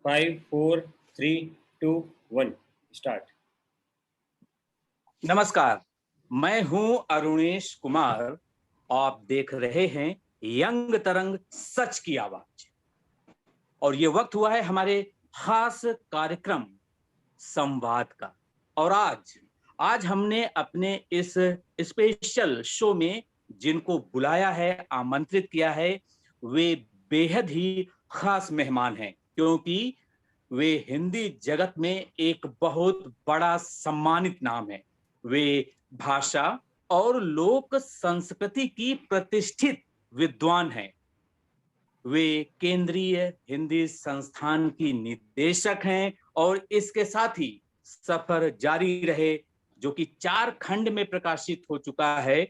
5, 4, 3, 2, 1 start. नमस्कार, मैं हूं अरुणेश कुमार। आप देख रहे हैं यंग तरंग सच की आवाज। और ये वक्त हुआ है हमारे खास कार्यक्रम संवाद का। और आज हमने अपने इस स्पेशल शो में जिनको बुलाया है, आमंत्रित किया है, वे बेहद ही खास मेहमान हैं, क्योंकि वे हिंदी जगत में एक बहुत बड़ा सम्मानित नाम है। वे भाषा और लोक संस्कृति की प्रतिष्ठित विद्वान हैं। वे केंद्रीय हिंदी संस्थान की निदेशक हैं और इसके साथ ही सफर जारी रहे, जो कि 4 खंड में प्रकाशित हो चुका है,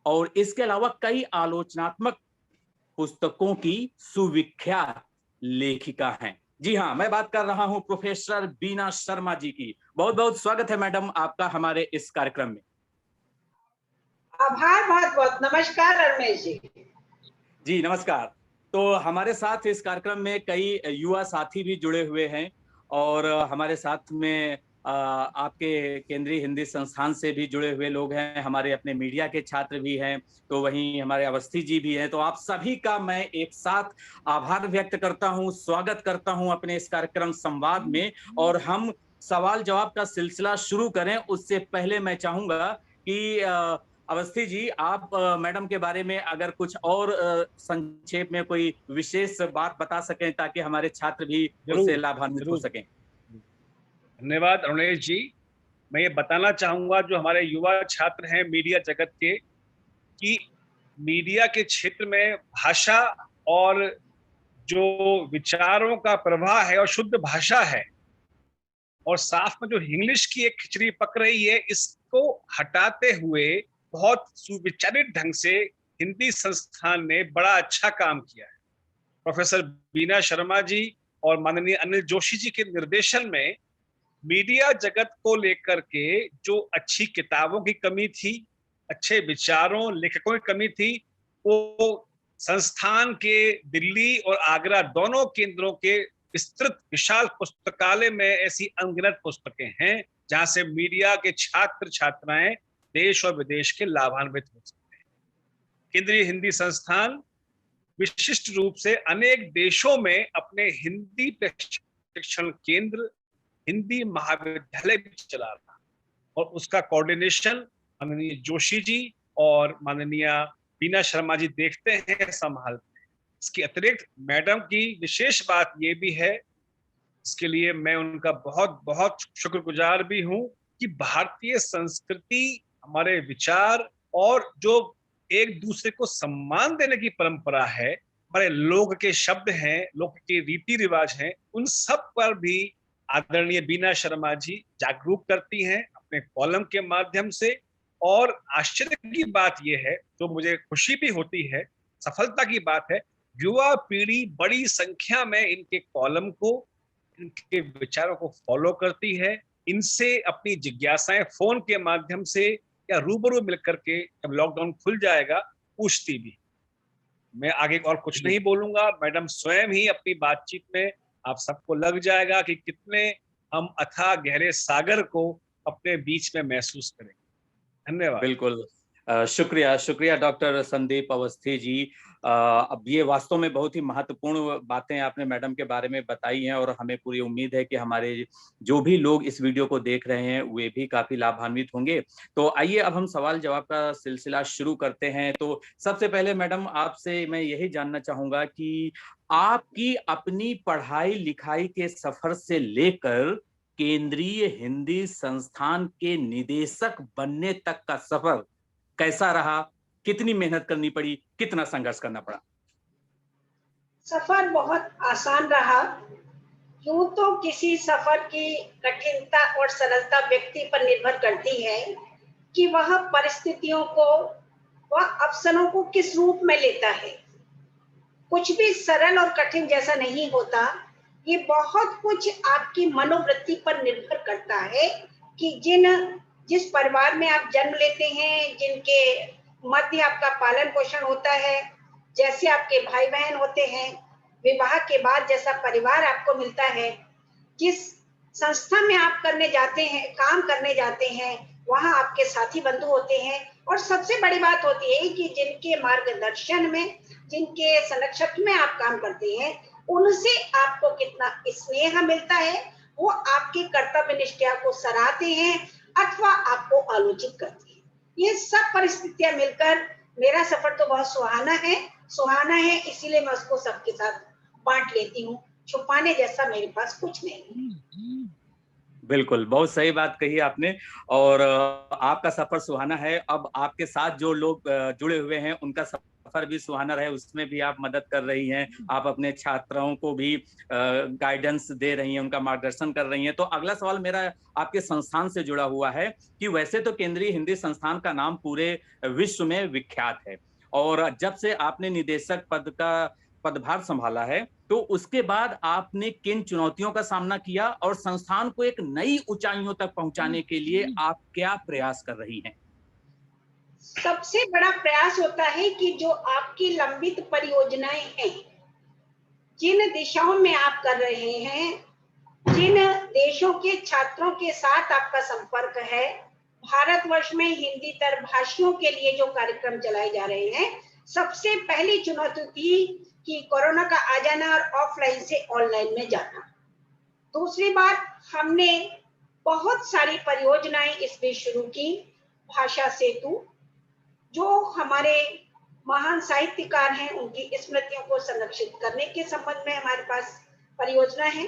और इसके अलावा कई आलोचनात्मक पुस्तकों की सुविख्यात लेखिका हैं। जी हाँ, मैं बात कर रहा हूं प्रोफेसर बीना शर्मा जी की। बहुत बहुत स्वागत है मैडम आपका हमारे इस कार्यक्रम में। आभार, बहुत बहुत नमस्कार रमेश जी। जी नमस्कार। तो हमारे साथ इस कार्यक्रम में कई युवा साथी भी जुड़े हुए हैं, और हमारे साथ में आपके केंद्रीय हिंदी संस्थान से भी जुड़े हुए लोग हैं, हमारे अपने मीडिया के छात्र भी हैं, तो वहीं हमारे अवस्थी जी भी हैं। तो आप सभी का मैं एक साथ आभार व्यक्त करता हूं, स्वागत करता हूं अपने इस कार्यक्रम संवाद में। और हम सवाल जवाब का सिलसिला शुरू करें उससे पहले मैं चाहूंगा कि अवस्थी जी, आप मैडम के बारे में अगर कुछ और संक्षेप में कोई विशेष बात बता सकें ताकि हमारे छात्र भी उससे लाभान्वित हो सकें। धन्यवाद अरुणेश जी। मैं ये बताना चाहूंगा जो हमारे युवा छात्र हैं मीडिया जगत के, कि मीडिया के क्षेत्र में भाषा और जो विचारों का प्रवाह है और शुद्ध भाषा है, और साथ में जो इंग्लिश की एक खिचड़ी पक रही है, इसको हटाते हुए बहुत सुविचारित ढंग से हिंदी संस्थान ने बड़ा अच्छा काम किया है। प्रोफेसर बीना शर्मा जी और माननीय अनिल जोशी जी के निर्देशन में मीडिया जगत को लेकर के जो अच्छी किताबों की कमी थी, अच्छे विचारों, लेखकों की कमी थी, वो संस्थान के दिल्ली और आगरा दोनों केंद्रों के विस्तृत विशाल पुस्तकालय में ऐसी अनगिनत पुस्तकें हैं जहां से मीडिया के छात्र छात्राएं देश और विदेश के लाभान्वित हो सकते हैं। केंद्रीय हिंदी संस्थान विशिष्ट रूप से अनेक देशों में अपने हिंदी प्रशिक्षण केंद्र, हिंदी महाविद्यालय भी चला रहा, और उसका कोऑर्डिनेशन माननीय जोशी जी और माननीय बीना शर्मा जी देखते हैं, संभालते हैं। इसके अतिरिक्त मैडम की विशेष बात ये भी है, इसके लिए मैं उनका बहुत बहुत शुक्रगुजार भी हूं, कि भारतीय संस्कृति, हमारे विचार और जो एक दूसरे को सम्मान देने की परंपरा है, हमारे लोक के शब्द हैं, लोक के रीति रिवाज हैं, उन सब पर भी आदरणीय बीना शर्मा जी जागरूक करती हैं अपने कॉलम के माध्यम से। और आश्चर्य की बात यह है, जो मुझे खुशी भी होती है, सफलता की बात है, युवा पीढ़ी बड़ी संख्या में इनके कॉलम को, इनके विचारों को फॉलो करती है, इनसे अपनी जिज्ञासाएं फोन के माध्यम से या रूबरू मिलकर के, जब लॉकडाउन खुल जाएगा, पूछती भी। मैं आगे और कुछ नहीं बोलूंगा, मैडम स्वयं ही अपनी बातचीत में आप सबको लग जाएगा कि कितने हम अथाह गहरे सागर को अपने बीच में महसूस करेंगे। धन्यवाद। बिल्कुल, शुक्रिया डॉक्टर संदीप अवस्थी जी। अब ये वास्तव में बहुत ही महत्वपूर्ण बातें आपने मैडम के बारे में बताई हैं, और हमें पूरी उम्मीद है कि हमारे जो भी लोग इस वीडियो को देख रहे हैं वे भी काफी लाभान्वित होंगे। तो आइए अब हम सवाल जवाब का सिलसिला शुरू करते हैं। तो सबसे पहले मैडम, आपसे मैं यही जानना चाहूंगा कि आपकी अपनी पढ़ाई लिखाई के सफर से लेकर केंद्रीय हिंदी संस्थान के निदेशक बनने तक का सफर कैसा रहा? कितनी मेहनत करनी पड़ी, कितना संघर्ष करना पड़ा? सफर बहुत आसान रहा। यूं तो किसी सफर की कठिनता और सरलता व्यक्ति पर निर्भर करती है कि वह परिस्थितियों को, वह अवसरों को किस रूप में लेता है। कुछ भी सरल और कठिन जैसा नहीं होता। ये बहुत कुछ आपकी मनोवृत्ति पर निर्भर करता है कि जिस परिवार में आप जन्म लेते हैं, जिनके मध्य आपका पालन पोषण होता है, जैसे आपके भाई बहन होते हैं, विवाह के बाद जैसा परिवार आपको मिलता है, जिस संस्था में आप करने जाते हैं, काम करने जाते हैं, वहां आपके साथी बंधु होते हैं, और सबसे बड़ी बात होती है कि जिनके मार्गदर्शन में, जिनके संरक्षण में आप काम करते हैं, उनसे आपको कितना स्नेह मिलता है। वो आपकी कर्तव्य निष्ठा को सराहते हैं अथवा आपको आलोचित करते हैं। ये सब परिस्थितियां मिलकर मेरा सफर तो बहुत सुहाना है, इसीलिए मैं उसको सबके साथ बांट लेती हूँ। छुपाने जैसा मेरे पास कुछ नहीं है। बिल्कुल, बहुत सही बात कही आपने। और आपका सफर सुहाना है। अब आपके साथ जो लोग जुड़े हुए हैं उनका सफर भी सुहाना रहे, उसमें भी आप मदद कर रही हैं। आप अपने छात्राओं को भी गाइडेंस दे रही हैं, उनका मार्गदर्शन कर रही हैं। तो अगला सवाल मेरा आपके संस्थान से जुड़ा हुआ है कि वैसे तो केंद्रीय हिंदी संस्थान का नाम पूरे विश्व में विख्यात है, और जब से आपने निदेशक पद का पदभार संभाला है, तो उसके बाद आपने किन चुनौतियों का सामना किया और संस्थान को एक नई ऊंचाइयों तक पहुंचाने के लिए आप क्या प्रयास कर रही हैं? सबसे बड़ा प्रयास होता है कि जो आपकी लंबित परियोजनाएं हैं, जिन दिशाओं में आप कर रहे हैं, जिन देशों के छात्रों के साथ आपका संपर्क है, भारतवर्ष में हिंदी तर भाषियों के लिए जो कार्यक्रम चलाए जा रहे हैं, सबसे पहली चुनौती थी कि कोरोना का आ जाना और ऑफलाइन से ऑनलाइन में जाना। दूसरी बात, हमने बहुत सारी परियोजनाएं इसमें शुरू की। भाषा सेतु, जो हमारे महान साहित्यकार हैं, उनकी स्मृतियों को संरक्षित करने के संबंध में हमारे पास परियोजना है।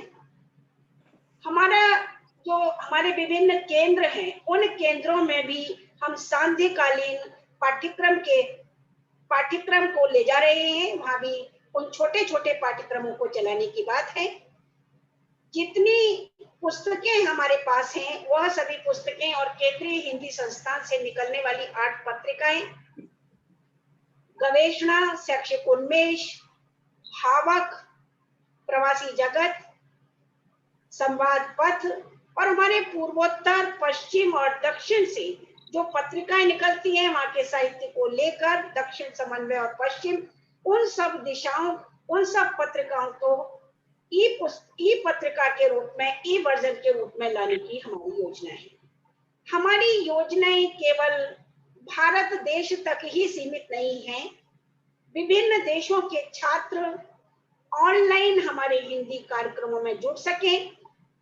हमारे विभिन्न केंद्र हैं, उन केंद्रों में भी हम सांध्यकालीन पाठ्यक्रम को ले जा रहे हैं। वहां भी उन छोटे छोटे पाठ्यक्रमों को चलाने की बात है। जितनी पुस्तकें हमारे पास हैं, वह सभी पुस्तकें और केंद्रीय हिंदी संस्थान से निकलने वाली 8 पत्रिकाएं, गवेषणा, शैक्षिक उन्मेष, भावक, प्रवासी जगत, संवाद पथ, और हमारे पूर्वोत्तर, पश्चिम और दक्षिण से जो पत्रिकाएं निकलती हैं, वहां के साहित्य को लेकर दक्षिण समन्वय और पश्चिम, उन सब दिशाओं, उन सब पत्रिकाओं को ई पत्रिका के रूप में, ई वर्जन के रूप में लाने की हमारी योजना है। हमारी योजनाएं केवल भारत देश तक ही सीमित नहीं है। विभिन्न देशों के छात्र ऑनलाइन हमारे हिंदी कार्यक्रमों में जुड़ सके।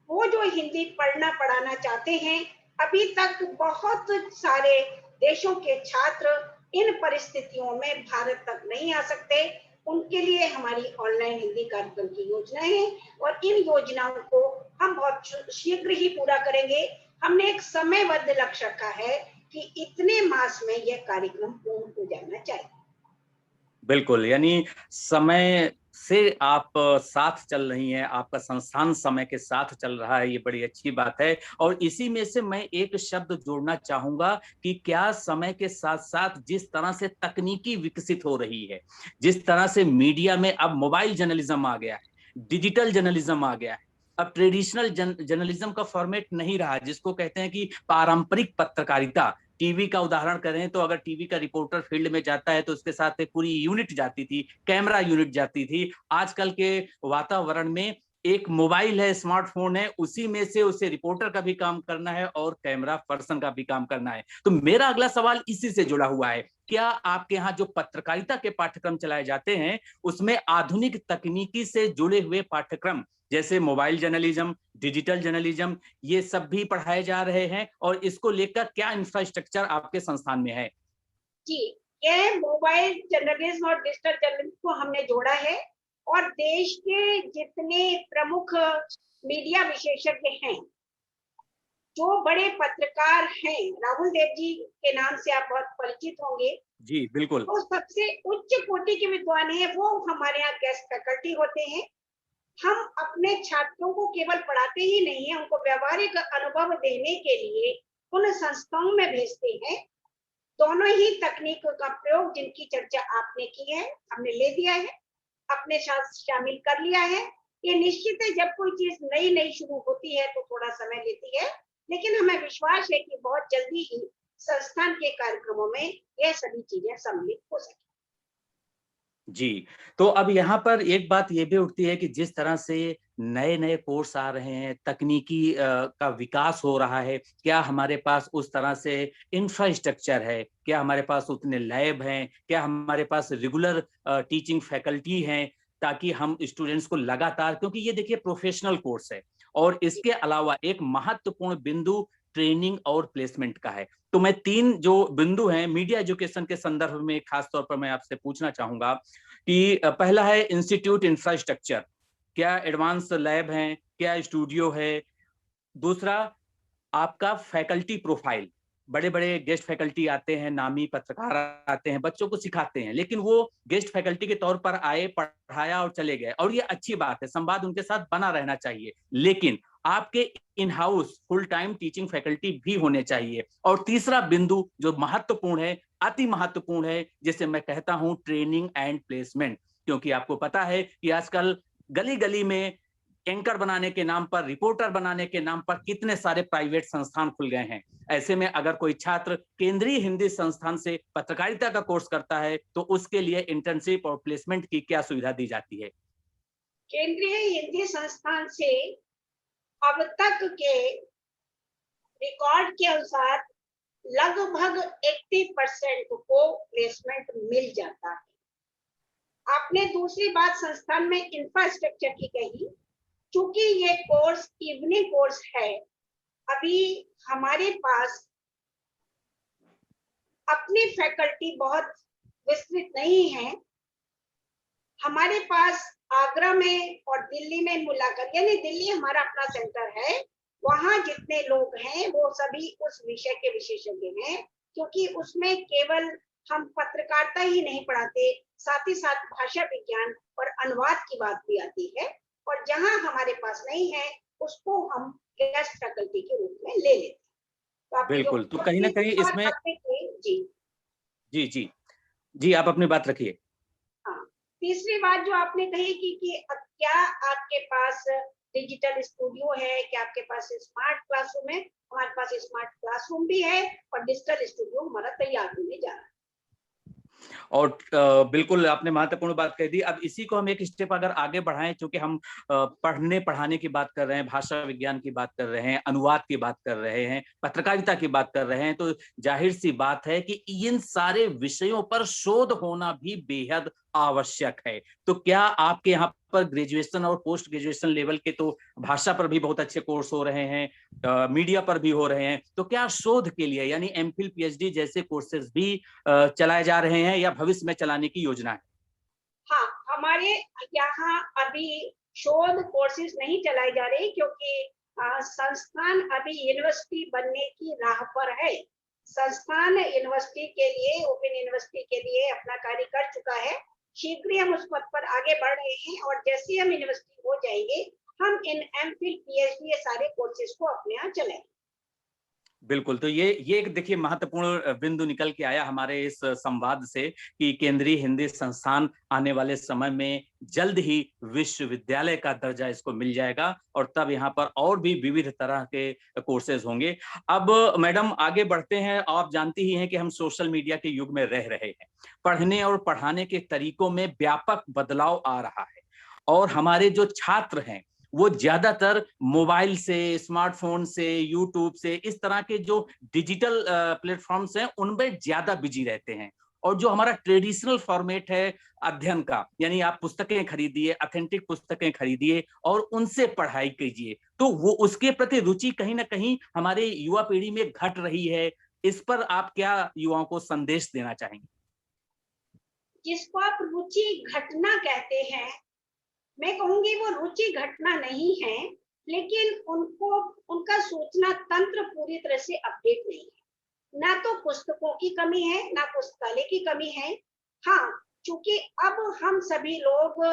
वो जो हिंदी पढ़ना पढ़ाना चाहते हैं, अभी तक बहुत सारे देशों के छात्र इन परिस्थितियों में भारत तक नहीं आ सकते, उनके लिए हमारी ऑनलाइन हिंदी कार्यक्रम की योजना है, और इन योजनाओं को हम बहुत शीघ्र ही पूरा करेंगे। हमने एक समयबद्ध लक्ष्य रखा है कि इतने मास में यह कार्यक्रम पूर्ण हो जाना चाहिए। बिल्कुल, यानी समय से आप साथ चल रही हैं, आपका संस्थान समय के साथ चल रहा है, ये बड़ी अच्छी बात है। और इसी में से मैं एक शब्द जोड़ना चाहूंगा कि क्या समय के साथ साथ जिस तरह से तकनीकी विकसित हो रही है, जिस तरह से मीडिया में अब मोबाइल जर्नलिज्म आ गया है, डिजिटल जर्नलिज्म आ गया है, अब ट्रेडिशनल जर्नलिज्म का फॉर्मेट नहीं रहा, जिसको कहते हैं कि पारंपरिक पत्रकारिता। टीवी का उदाहरण करें तो अगर टीवी का रिपोर्टर फील्ड में जाता है तो उसके साथ एक पूरी यूनिट जाती थी, कैमरा यूनिट जाती थी। आजकल के वातावरण में एक मोबाइल है, स्मार्टफोन है, उसी में से उसे रिपोर्टर का भी काम करना है और कैमरा पर्सन का भी काम करना है। तो मेरा अगला सवाल इसी से जुड़ा हुआ है, क्या आपके यहाँ जो पत्रकारिता के पाठ्यक्रम चलाए जाते हैं उसमें आधुनिक तकनीकी से जुड़े हुए पाठ्यक्रम जैसे मोबाइल जर्नलिज्म, डिजिटल जर्नलिज्म, ये सब भी पढ़ाए जा रहे हैं, और इसको लेकर क्या इंफ्रास्ट्रक्चर आपके संस्थान में है? जी, यह मोबाइल जर्नलिज्म और डिजिटल जर्नलिज्म को हमने जोड़ा है, और देश के जितने प्रमुख मीडिया विशेषज्ञ हैं, जो बड़े पत्रकार हैं, राहुल देव जी के नाम से आप बहुत परिचित होंगे। जी बिल्कुल। वो सबसे उच्च कोटि के विद्वान हैं, वो हमारे यहाँ गेस्ट फैकल्टी होते हैं। हम अपने छात्रों को केवल पढ़ाते ही नहीं है, उनको व्यवहारिक अनुभव देने के लिए उन संस्थाओं में भेजते हैं। दोनों ही तकनीक का प्रयोग, जिनकी चर्चा आपने की है, हमने ले दिया है, अपने साथ शामिल कर लिया है। ये निश्चित है, जब कोई चीज नई नई शुरू होती है तो थोड़ा समय लेती है, लेकिन हमें विश्वास है कि बहुत जल्दी ही संस्थान के कार्यक्रमों में यह सभी चीजें सम्मिलित हो सकें। जी, तो अब यहाँ पर एक बात ये भी उठती है कि जिस तरह से नए नए कोर्स आ रहे हैं, तकनीकी का विकास हो रहा है, क्या हमारे पास उस तरह से इंफ्रास्ट्रक्चर है, क्या हमारे पास उतने लैब हैं, क्या हमारे पास रेगुलर टीचिंग फैकल्टी हैं, ताकि हम स्टूडेंट्स को लगातार, क्योंकि ये देखिए प्रोफेशनल कोर्स है और इसके अलावा एक महत्वपूर्ण बिंदु ट्रेनिंग और प्लेसमेंट का है। तो मैं 3 जो बिंदु हैं मीडिया एजुकेशन के संदर्भ में खास तौर पर मैं आपसे पूछना चाहूंगा कि पहला है इंस्टीट्यूट इंफ्रास्ट्रक्चर, क्या एडवांस लैब हैं, क्या स्टूडियो है। दूसरा, आपका फैकल्टी प्रोफाइल, बड़े बड़े गेस्ट फैकल्टी आते हैं, नामी पत्रकार आते हैं, बच्चों को सिखाते हैं, लेकिन वो गेस्ट फैकल्टी के तौर पर आए, पढ़ाया और चले गए, और ये अच्छी बात है, संवाद उनके साथ बना रहना चाहिए, लेकिन आपके in house full time teaching faculty भी होने चाहिए। और तीसरा बिंदु जो महत्वपूर्ण है, अति महत्वपूर्ण है, जिसे मैं कहता हूं ट्रेनिंग एंड प्लेसमेंट, क्योंकि आपको पता है कि आजकल गली गली में एंकर बनाने के नाम पर, रिपोर्टर बनाने के नाम पर कितने सारे प्राइवेट संस्थान खुल गए हैं। ऐसे में अगर कोई छात्र केंद्रीय हिंदी संस्थान से पत्रकारिता का कोर्स करता है तो उसके लिए इंटर्नशिप और प्लेसमेंट की क्या सुविधा दी जाती है? केंद्रीय हिंदी संस्थान से अब तक के रिकॉर्ड के अनुसार लगभग 80% को प्लेसमेंट मिल जाता है। आपने दूसरी बात संस्थान में इंफ्रास्ट्रक्चर की कही, चूंकि ये कोर्स इवनिंग कोर्स है, अभी हमारे पास अपनी फैकल्टी बहुत विस्तृत नहीं है। हमारे पास आगरा में और दिल्ली में मिलाकर, यानी दिल्ली हमारा अपना सेंटर है, वहां जितने लोग हैं वो सभी उस विषय के विशेषज्ञ हैं, क्योंकि उसमें केवल हम पत्रकारिता ही नहीं पढ़ाते, साथ ही साथ भाषा विज्ञान और अनुवाद की बात भी आती है, और जहां हमारे पास नहीं है उसको हम गेस्ट फैकल्टी के रूप में ले लेते हैं। तो बिल्कुल, तो कहीं ना कहीं इसमें जी जी जी जी, आप अपनी बात रखिए। हाँ, तीसरी बात जो आपने कही कि क्या आपके पास डिजिटल स्टूडियो है, क्या आपके पास स्मार्ट क्लासरूम है? हमारे पास स्मार्ट क्लासरूम भी है और डिजिटल स्टूडियो हमारा तैयार होने जा रहा है। और बिल्कुल आपने महत्वपूर्ण बात कह दी। अब इसी को हम एक स्टेप अगर आगे बढ़ाएं, क्योंकि हम पढ़ने पढ़ाने की बात कर रहे हैं, भाषा विज्ञान की बात कर रहे हैं, अनुवाद की बात कर रहे हैं, पत्रकारिता की बात कर रहे हैं, तो जाहिर सी बात है कि इन सारे विषयों पर शोध होना भी बेहद आवश्यक है। तो क्या आपके यहाँ पर ग्रेजुएशन और पोस्ट ग्रेजुएशन लेवल के तो भाषा पर भी बहुत अच्छे कोर्स हो रहे हैं, मीडिया पर भी हो रहे हैं, तो क्या शोध के लिए यानी एमफिल पीएचडी जैसे कोर्सेज भी चलाए जा रहे हैं या भविष्य में चलाने की योजना है? हाँ, हमारे यहाँ अभी शोध कोर्सेज नहीं चलाए जा रहे, क्योंकि संस्थान अभी यूनिवर्सिटी बनने की राह पर है। संस्थान यूनिवर्सिटी के लिए, ओपन यूनिवर्सिटी के लिए अपना कार्य कर चुका है। शीघ्र ही हम उस पद पर आगे बढ़ रहे हैं, और जैसे हम यूनिवर्सिटी हो जाएंगे हम इन एमफिल पीएचडी ये सारे कोर्सेज को अपने यहाँ चलाएंगे। बिल्कुल, तो ये एक देखिए महत्वपूर्ण बिंदु निकल के आया हमारे इस संवाद से कि केंद्रीय हिंदी संस्थान आने वाले समय में जल्द ही विश्वविद्यालय का दर्जा इसको मिल जाएगा, और तब यहाँ पर और भी विविध तरह के कोर्सेज होंगे। अब मैडम आगे बढ़ते हैं। आप जानती ही हैं कि हम सोशल मीडिया के युग में रह रहे हैं, पढ़ने और पढ़ाने के तरीकों में व्यापक बदलाव आ रहा है, और हमारे जो छात्र हैं वो ज्यादातर मोबाइल से, स्मार्टफोन से, यूट्यूब से, इस तरह के जो डिजिटल प्लेटफॉर्म्स हैं उनमें ज्यादा बिजी रहते हैं। और जो हमारा ट्रेडिशनल फॉर्मेट है अध्ययन का, यानी आप पुस्तकें खरीदिए, ऑथेंटिक पुस्तकें खरीदिए और उनसे पढ़ाई कीजिए, तो वो उसके प्रति रुचि कहीं ना कहीं हमारे युवा पीढ़ी में घट रही है। इस पर आप क्या युवाओं को संदेश देना चाहेंगे? जिसको आप रुचि घटना कहते हैं, मैं कहूंगी वो रुचि घटना नहीं है, लेकिन उनको उनका सोचना तंत्र पूरी तरह से अपडेट नहीं है। ना तो पुस्तकों की कमी है, ना पुस्तकालय की कमी है। हाँ, चूंकि अब हम सभी लोग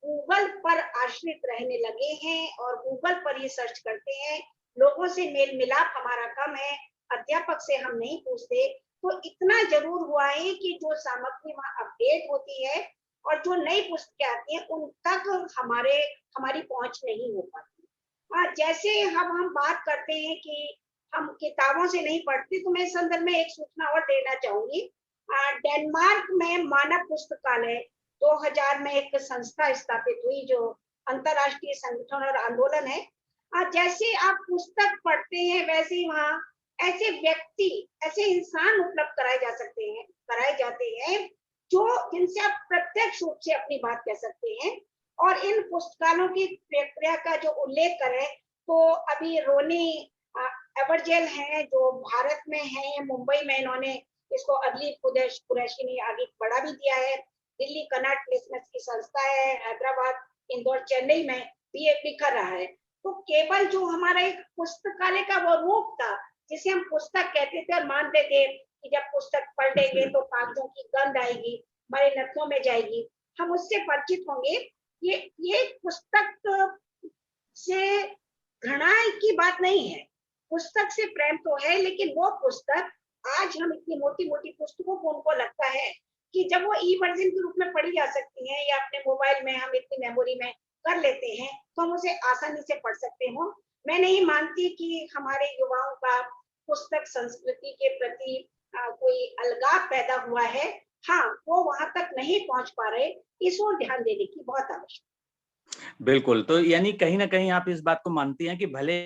गूगल पर आश्रित रहने लगे हैं और गूगल पर ही सर्च करते हैं, लोगों से मेल मिलाप हमारा कम है, अध्यापक से हम नहीं पूछते, तो इतना जरूर हुआ है कि जो सामग्री वहां अपडेट होती है और जो नई पुस्तकें आती हैं उन तक हमारी पहुंच नहीं हो पाती। हाँ, जैसे हम बात करते हैं कि हम किताबों से नहीं पढ़ते, तो मैं इस संदर्भ में एक सूचना और देना चाहूंगी। डेनमार्क में मानव पुस्तकालय 2000 में एक संस्था स्थापित हुई जो अंतरराष्ट्रीय संगठन और आंदोलन है। जैसे आप पुस्तक पढ़ते हैं वैसे ही वहाँ ऐसे व्यक्ति, ऐसे इंसान उपलब्ध कराए जाते हैं जो जिनसे आप प्रत्यक्ष रूप से अपनी बात कह सकते हैं। और इन पुस्तकालयों की प्रक्रिया का जो उल्लेख करें तो अभी रोनी एवरजेल हैं जो भारत में हैं, मुंबई में इन्होंने इसको अगली कुरैशी ने आगे बढ़ा भी दिया है। दिल्ली कन्नड़ प्लेसमेंट्स की संस्था है, हैदराबाद, इंदौर, चेन्नई में भी ये बिखर रहा है। तो केवल जो हमारा एक पुस्तकालय का वो रूप था जिसे हम पुस्तक कहते थे और मानते थे कि जब पुस्तक पढ़ लेंगे तो कागजों की गंध आएगी, हमारे नथनों में जाएगी, हम उससे परिचित होंगे। ये पुस्तक से घृणा की बात नहीं है, पुस्तक से प्रेम तो है, लेकिन वो पुस्तक आज हम इतनी मोटी मोटी पुस्तकों को उनको लगता है कि जब वो ई वर्जन के रूप में पढ़ी जा सकती हैं या अपने मोबाइल में हम इतनी मेमोरी में कर लेते हैं तो हम उसे आसानी से पढ़ सकते हो। मैं नहीं मानती कि हमारे युवाओं का पुस्तक संस्कृति के प्रति कोई अलगाव पैदा हुआ है। हाँ, वो वहां तक नहीं पहुंच पा रहे, इस ओर ध्यान देने की बहुत आवश्यकता। बिल्कुल, तो यानी कहीं ना कहीं आप इस बात को मानती हैं कि भले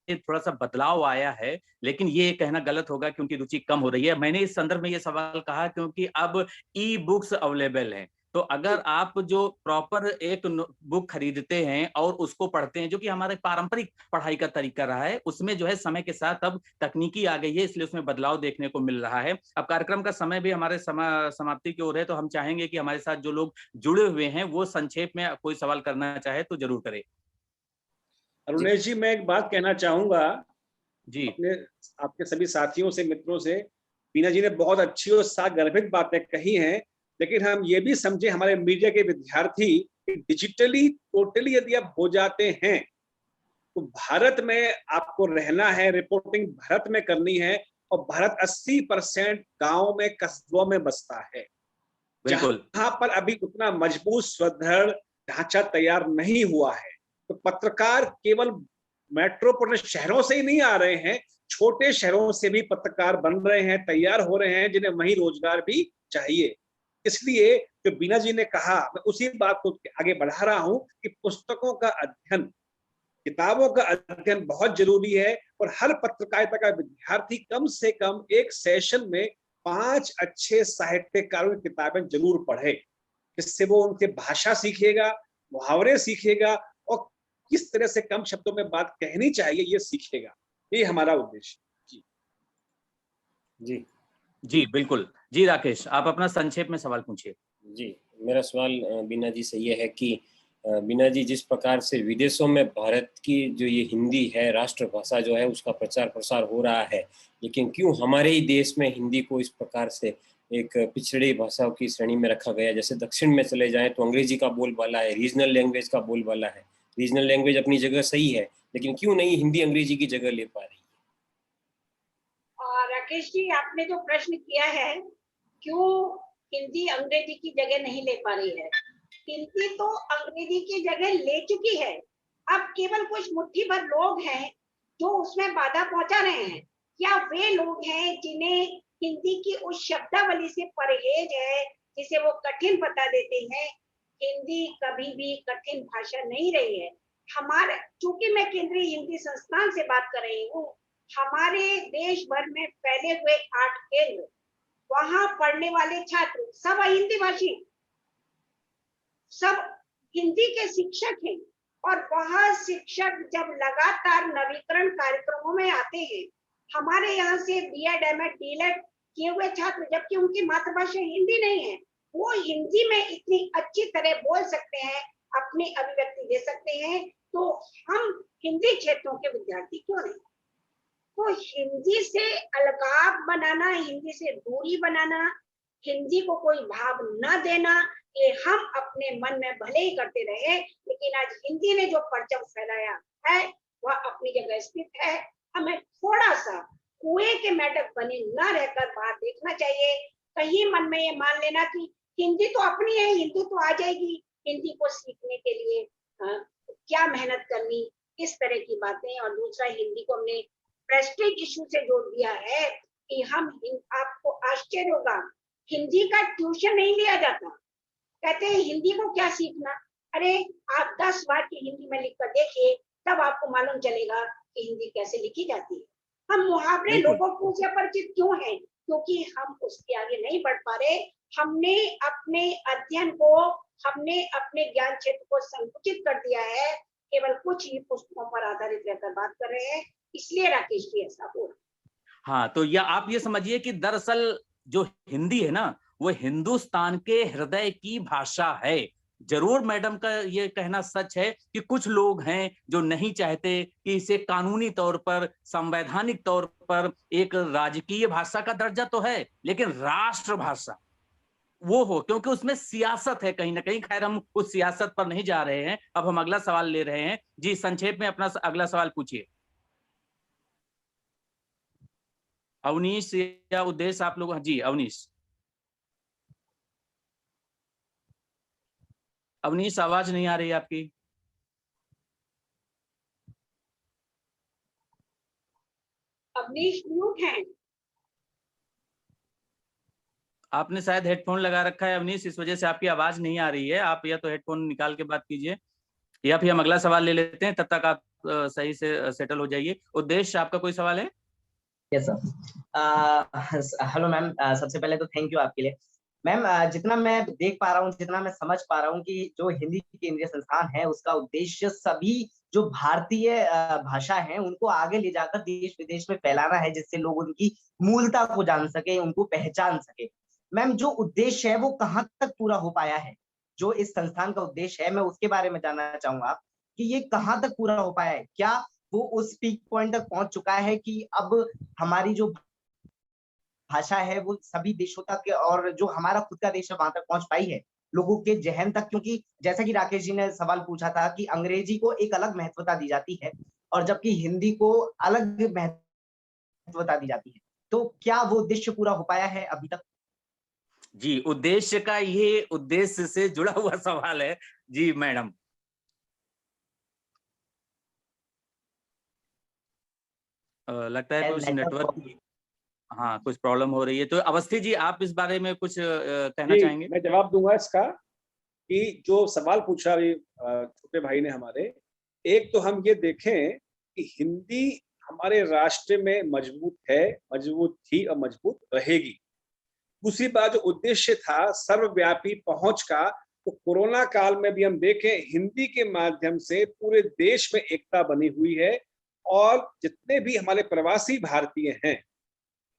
थोड़ा सा बदलाव आया है, लेकिन ये कहना गलत होगा कि उनकी रुचि कम हो रही है। मैंने इस संदर्भ में ये सवाल कहा क्योंकि अब ई बुक्स अवेलेबल हैं, तो अगर आप जो प्रॉपर एक बुक खरीदते हैं और उसको पढ़ते हैं, जो कि हमारे पारंपरिक पढ़ाई का तरीका रहा है, उसमें जो है समय के साथ अब तकनीकी आ गई है, इसलिए उसमें बदलाव देखने को मिल रहा है। अब कार्यक्रम का समय भी हमारे समाप्ति की ओर है, तो हम चाहेंगे कि हमारे साथ जो लोग जुड़े हुए हैं वो संक्षेप में कोई सवाल करना चाहे तो जरूर करें। अरुणेश जी, मैं एक बात कहना चाहूंगा जी, अपने आपके सभी साथियों से, मित्रों से। बीना जी ने बहुत अच्छी और सागर्भित बातें कही हैं, लेकिन हम ये भी समझे हमारे मीडिया के विद्यार्थी कि डिजिटली टोटली यदि आप हो जाते हैं तो भारत में आपको रहना है, रिपोर्टिंग भारत में करनी है, और भारत 80% गांव में, कस्बों में बसता है, बिल्कुल। जहां पर अभी उतना मजबूत सुदृढ़ ढांचा तैयार नहीं हुआ है। तो पत्रकार केवल मेट्रोपोलिटन शहरों से ही नहीं आ रहे हैं, छोटे शहरों से भी पत्रकार बन रहे हैं, तैयार हो रहे हैं, जिन्हें वही रोजगार भी चाहिए। इसलिए जो बीना जी ने कहा, मैं उसी बात को आगे बढ़ा रहा हूं कि पुस्तकों का अध्ययन, किताबों का अध्ययन बहुत जरूरी है, और हर पत्रकारिता का विद्यार्थी कम से कम एक सेशन में 5 अच्छे साहित्यकारों की किताबें जरूर पढ़े। इससे वो उनके भाषा सीखेगा, मुहावरे सीखेगा, और किस तरह से कम शब्दों में बात कहनी चाहिए ये सीखेगा। ये हमारा उद्देश्य। जी जी जी, बिल्कुल। जी राकेश, आप अपना संक्षेप में सवाल पूछिए। जी, मेरा सवाल बीना जी से ये है कि बीना जी, जिस प्रकार से विदेशों में भारत की जो ये हिंदी है, राष्ट्रभाषा जो है, उसका प्रचार प्रसार हो रहा है, लेकिन क्यों हमारे ही देश में हिंदी को इस प्रकार से एक पिछड़ी भाषाओं की श्रेणी में रखा गया? जैसे दक्षिण में चले जाएं तो अंग्रेजी का बोलबाला है, रीजनल लैंग्वेज का बोलबाला है। रीजनल लैंग्वेज अपनी जगह सही है, लेकिन क्यों नहीं हिंदी अंग्रेजी की जगह ले पा रही है? राकेश जी, आपने जो प्रश्न किया है, क्यों हिंदी अंग्रेजी की जगह नहीं ले पा रही है, हिंदी तो अंग्रेजी की जगह ले चुकी है। अब केवल कुछ मुट्ठी भर लोग हैं जो उसमें बाधा पहुंचा रहे हैं, या वे लोग हैं जिन्हें हिंदी की उस शब्दावली से परहेज है जिसे वो कठिन बता देते हैं। हिंदी कभी भी कठिन भाषा नहीं रही है। हमारे, चूंकि मैं केंद्रीय हिंदी संस्थान से बात कर रही हूँ, हमारे देश भर में फैले हुए 8 केंद्र, वहां पढ़ने वाले छात्र सब हिंदी भाषी, सब हिंदी के शिक्षक हैं, और वह शिक्षक जब लगातार नवीकरण कार्यक्रमों में आते हैं, हमारे यहाँ से बीएड, एमएड, डीएलएड किए हुए छात्र, जबकि उनकी मातृभाषा हिंदी नहीं है, वो हिंदी में इतनी अच्छी तरह बोल सकते हैं, अपनी अभिव्यक्ति दे सकते हैं, तो हम हिंदी क्षेत्रों के विद्यार्थी क्यों नहीं? तो हिंदी से अलगाव बनाना, हिंदी से दूरी बनाना, हिंदी को कोई भाव न देना, ये हम अपने मन में भले ही करते रहे, लेकिन आज हिंदी ने जो परचम फैलाया है वह अपनी जगह स्थित है। हमें थोड़ा सा कुएं के मेंढक बने न रहकर बाहर देखना चाहिए। कहीं मन में ये मान लेना कि हिंदी तो अपनी है, हिंदी तो आ जाएगी, हिंदी को सीखने के लिए क्या मेहनत करनी, इस तरह की बातें। और दूसरा, हिंदी को हमने प्रेस्टीज इशू से जोड़ दिया है कि हम, आपको आश्चर्य होगा, हिंदी का ट्यूशन नहीं लिया जाता। कहते हैं हिंदी को क्या सीखना। अरे आप 10 बार की हिंदी में लिख कर देखिए, तब आपको मालूम चलेगा कि हिंदी कैसे लिखी जाती है। हम मुहावरे बिल्कुल। लोगों को से परिचित क्यों हैं? क्योंकि हम उसके आगे नहीं बढ़ पा रहे। हमने अपने अध्ययन को, हमने अपने ज्ञान क्षेत्र को संकुचित कर दिया है, केवल कुछ ही पुस्तकों पर आधारित रहकर बात कर रहे हैं, इसलिए राकेश जी ऐसा हो रहा है। हाँ, तो या आप ये समझिए कि दरअसल जो हिंदी है ना, वो हिंदुस्तान के हृदय की भाषा है। जरूर मैडम का ये कहना सच है कि कुछ लोग हैं जो नहीं चाहते कि इसे कानूनी तौर पर, संवैधानिक तौर पर एक राजकीय भाषा का दर्जा तो है, लेकिन राष्ट्र भाषा वो हो, क्योंकि उसमें सियासत है कहीं ना कहीं। खैर, हम उस सियासत पर नहीं जा रहे हैं। अब हम अगला सवाल ले रहे हैं। जी, संक्षेप में अपना अगला सवाल पूछिए। अवनीश या उद्देश्य, आप लोग। जी, अवनीश। अवनीश, आवाज नहीं आ रही आपकी। अवनीश म्यूट हैं। आपने शायद हेडफोन लगा रखा है अवनीश, इस वजह से आपकी आवाज नहीं आ रही है। आप या तो हेडफोन निकाल के बात कीजिए, या फिर हम अगला सवाल ले लेते हैं, तब तक आप सही से सेटल हो जाइए। उद्देश्य, आपका कोई सवाल है? Yes sir. हेलो मैम, सबसे पहले तो थैंक यू आपके लिए। मैम, जितना मैं देख पा रहा हूँ, जितना मैं समझ पा रहा हूँ कि जो हिंदी केंद्रीय संस्थान है, उसका उद्देश्य सभी जो भारतीय भाषा है उनको आगे ले जाकर देश विदेश में फैलाना है, जिससे लोग उनकी मूलता को जान सके, उनको पहचान सके। मैम, जो उद्देश्य है वो कहाँ तक पूरा हो पाया है? जो इस संस्थान का उद्देश्य है, मैं उसके बारे में जानना चाहूंगा कि ये कहाँ तक पूरा हो पाया है। क्या वो उस पीक पॉइंट तक पहुंच चुका है कि अब हमारी जो भाषा है वो सभी देशों तक, और जो हमारा खुद का देश है वहां तक पहुंच पाई है, लोगों के जहन तक? क्योंकि जैसा कि राकेश जी ने सवाल पूछा था कि अंग्रेजी को एक अलग महत्वता दी जाती है और जबकि हिंदी को अलग महत्वता दी जाती है, तो क्या वो उद्देश्य पूरा हो पाया है अभी तक? जी, उद्देश्य का, ये उद्देश्य से जुड़ा हुआ सवाल है। जी मैडम। लगता है कुछ नेटवर्क, हाँ, कुछ प्रॉब्लम हो रही है। तो अवस्थी जी, आप इस बारे में कुछ कहना चाहेंगे? मैं जवाब दूंगा इसका कि जो सवाल पूछा अभी छोटे भाई ने हमारे, एक तो हम ये देखें कि हिंदी हमारे राष्ट्र में मजबूत है, मजबूत थी और मजबूत रहेगी। दूसरी बात, जो उद्देश्य था सर्वव्यापी पहुंच का, तो कोरोना काल में भी हम देखें हिंदी के माध्यम से पूरे देश में एकता बनी हुई है, और जितने भी हमारे प्रवासी भारतीय हैं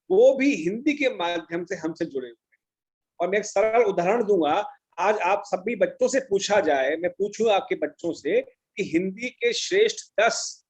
वो भी हिंदी के माध्यम से हमसे जुड़े हुए हैं। और मैं एक सरल उदाहरण दूंगा। आज आप सभी बच्चों से पूछा जाए, मैं पूछूं आपके बच्चों से कि हिंदी के श्रेष्ठ 10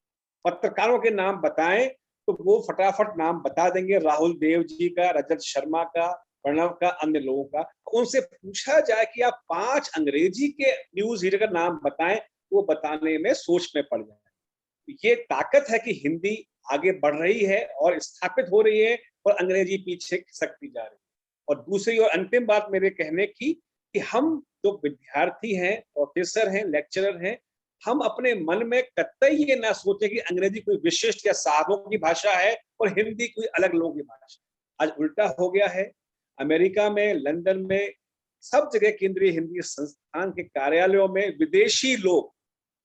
पत्रकारों के नाम बताएं, तो वो फटाफट नाम बता देंगे। राहुल देव जी का, रजत शर्मा का, प्रणव का, अन्य लोगों का। उनसे पूछा जाए कि आप 5 अंग्रेजी के न्यूज रीडर का नाम बताएं, वो बताने में सोच में पड़ जाए। ये ताकत है कि हिंदी आगे बढ़ रही है और स्थापित हो रही है, और अंग्रेजी पीछे खिसकती जा रही है। और दूसरी और अंतिम बात मेरे कहने की कि हम जो विद्यार्थी हैं, प्रोफेसर हैं, लेक्चरर हैं, हम अपने मन में कतई ये ना सोचे कि अंग्रेजी कोई विशिष्ट या साधुओं की भाषा है और हिंदी कोई अलग लोगों की भाषा। आज उल्टा हो गया है। अमेरिका में, लंदन में, सब जगह केंद्रीय हिंदी संस्थान के कार्यालयों में विदेशी लोग,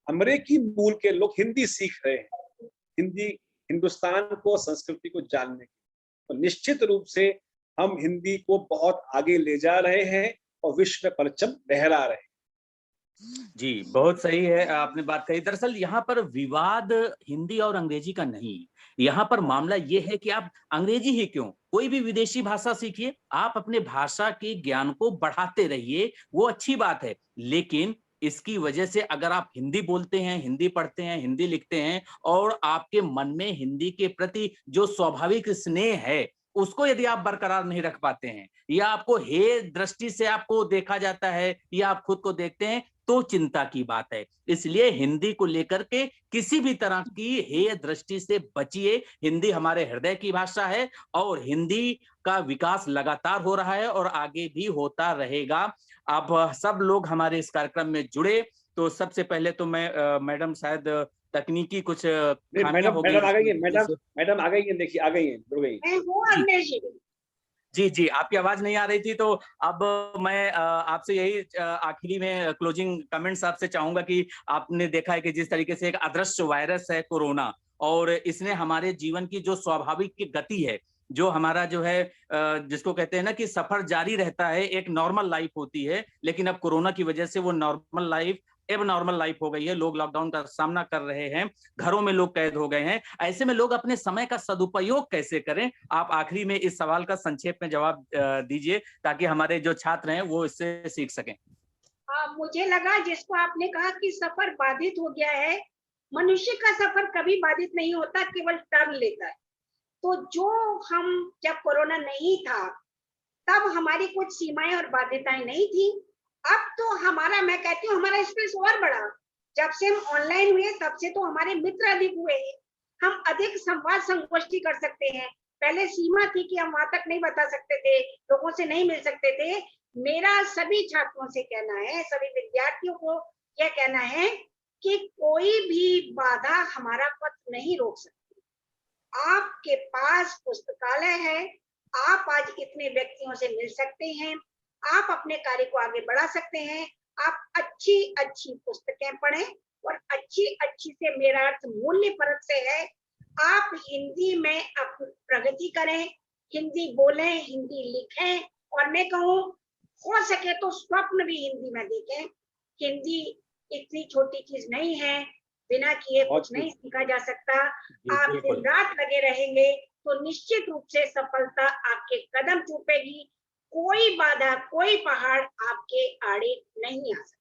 अमेरिकी मूल के लोग हिंदी सीख रहे हैं, हिंदी, हिंदुस्तान को, संस्कृति को जानने के। तो निश्चित रूप से हम हिंदी को बहुत आगे ले जा रहे हैं और विश्व में परचम लहरा रहे हैं। जी, बहुत सही है आपने बात कही। दरअसल यहाँ पर विवाद हिंदी और अंग्रेजी का नहीं, यहाँ पर मामला ये है कि आप अंग्रेजी ही क्यों, कोई भी विदेशी भाषा सीखिए, आप अपने भाषा के ज्ञान को बढ़ाते रहिए, वो अच्छी बात है। लेकिन इसकी वजह से अगर आप हिंदी बोलते हैं, हिंदी पढ़ते हैं, हिंदी लिखते हैं, और आपके मन में हिंदी के प्रति जो स्वाभाविक स्नेह है उसको यदि आप बरकरार नहीं रख पाते हैं, या आपको हे दृष्टि से आपको देखा जाता है, या आप खुद को देखते हैं, तो चिंता की बात है। इसलिए हिंदी को लेकर के किसी भी तरह की हेय दृष्टि से बचिए। हिंदी हमारे हृदय की भाषा है और हिंदी का विकास लगातार हो रहा है और आगे भी होता रहेगा। आप सब लोग हमारे इस कार्यक्रम में जुड़े, तो सबसे पहले तो मैं मैडम शायद तकनीकी कुछ खामियां हो गई। मैडम आ गई है, मैडम आ गई है, देखिए आ गई है, जुड़ गई। मैं हूँ अग्नेश जी। जी जी, आपकी आवाज नहीं आ रही थी, तो अब मैं आपसे यही आखिरी में क्लोजिंग कमेंट्स आपसे चाहूंगा कि आपने देखा है कि जिस तरीके से एक अदृश्य वायरस है कोरोना, और इसने हमारे जीवन की जो स्वाभाविक गति है, जो हमारा जो है जिसको कहते हैं ना कि सफर जारी रहता है, एक नॉर्मल लाइफ होती है, लेकिन अब कोरोना की वजह से वो नॉर्मल लाइफ अब नॉर्मल लाइफ हो गई है। लोग लॉकडाउन का सामना कर रहे हैं, घरों में लोग कैद हो गए हैं। ऐसे में लोग अपने समय का सदुपयोग कैसे करें? आप आखिरी में इस सवाल का संक्षेप में जवाब दीजिए, ताकि हमारे जो छात्र हैं वो इससे सीख सकें। मुझे लगा जिसको आपने कहा कि सफर बाधित हो गया है, मनुष्य का सफर कभी बाधित नहीं होता, केवल टर्न लेता है। तो जो हम जब कोरोना नहीं था तब हमारी कुछ सीमाएं और बाध्यताएं नहीं थी। अब तो हमारा, मैं कहती हूँ हमारा स्पेस और बढ़ा। जब से हम ऑनलाइन हुए तब से तो हमारे मित्र अधिक हुए, हम अधिक संवाद संगोष्ठी कर सकते हैं। पहले सीमा थी कि हम वहां तक नहीं बता सकते थे, लोगों से नहीं मिल सकते थे। मेरा सभी छात्रों से कहना है, सभी विद्यार्थियों को यह कहना है कि कोई भी बाधा हमारा पथ नहीं रोक सकती। आपके पास पुस्तकालय है, आप आज इतने व्यक्तियों से मिल सकते हैं, आप अपने कार्य को आगे बढ़ा सकते हैं। आप अच्छी अच्छी पुस्तकें पढ़ें, और अच्छी अच्छी से मेरा अर्थ मूल्य परक से है। आप हिंदी में प्रगति करें, हिंदी बोलें, हिंदी लिखें, और मैं कहूँ हो सके तो स्वप्न भी हिंदी में देखें। हिंदी इतनी छोटी चीज नहीं है, बिना किए कुछ नहीं सीखा जा सकता। आप दिन रात लगे रहेंगे तो निश्चित रूप से सफलता आपके कदम चूपेगी। कोई बाधा, कोई पहाड़ आपके आड़े नहीं आ सकता।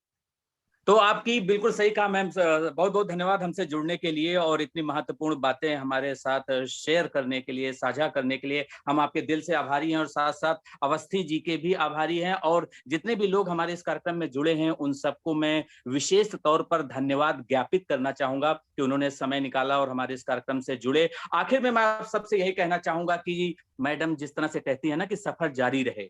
तो आपकी बिल्कुल सही कहा मैम, बहुत बहुत धन्यवाद हमसे जुड़ने के लिए और इतनी महत्वपूर्ण बातें हमारे साथ शेयर करने के लिए, साझा करने के लिए। हम आपके दिल से आभारी हैं, और साथ साथ अवस्थी जी के भी आभारी हैं, और जितने भी लोग हमारे इस कार्यक्रम में जुड़े हैं उन सबको मैं विशेष तौर पर धन्यवाद ज्ञापित करना चाहूंगा कि उन्होंने समय निकाला और हमारे इस कार्यक्रम से जुड़े। आखिर में मैं आप सबसे यही कहना चाहूंगा कि मैडम जिस तरह से कहती है ना कि सफर जारी रहे,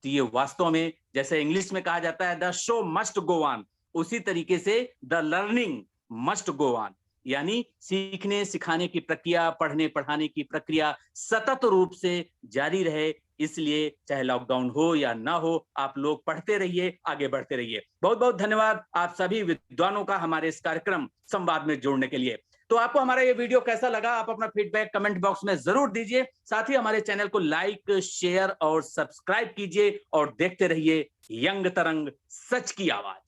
तो ये वास्तव में जैसे इंग्लिश में कहा जाता है the show must go on, उसी तरीके से the learning must go on, यानी सीखने सिखाने की प्रक्रिया, पढ़ने पढ़ाने की प्रक्रिया सतत रूप से जारी रहे। इसलिए चाहे लॉकडाउन हो या ना हो, आप लोग पढ़ते रहिए, आगे बढ़ते रहिए। बहुत बहुत धन्यवाद आप सभी विद्वानों का हमारे इस कार्यक्रम संवाद में जोड़ने के लिए। तो आपको हमारा ये वीडियो कैसा लगा, आप अपना फीडबैक कमेंट बॉक्स में जरूर दीजिए। साथ ही हमारे चैनल को लाइक, शेयर और सब्सक्राइब कीजिए, और देखते रहिए यंग तरंग, सच की आवाज।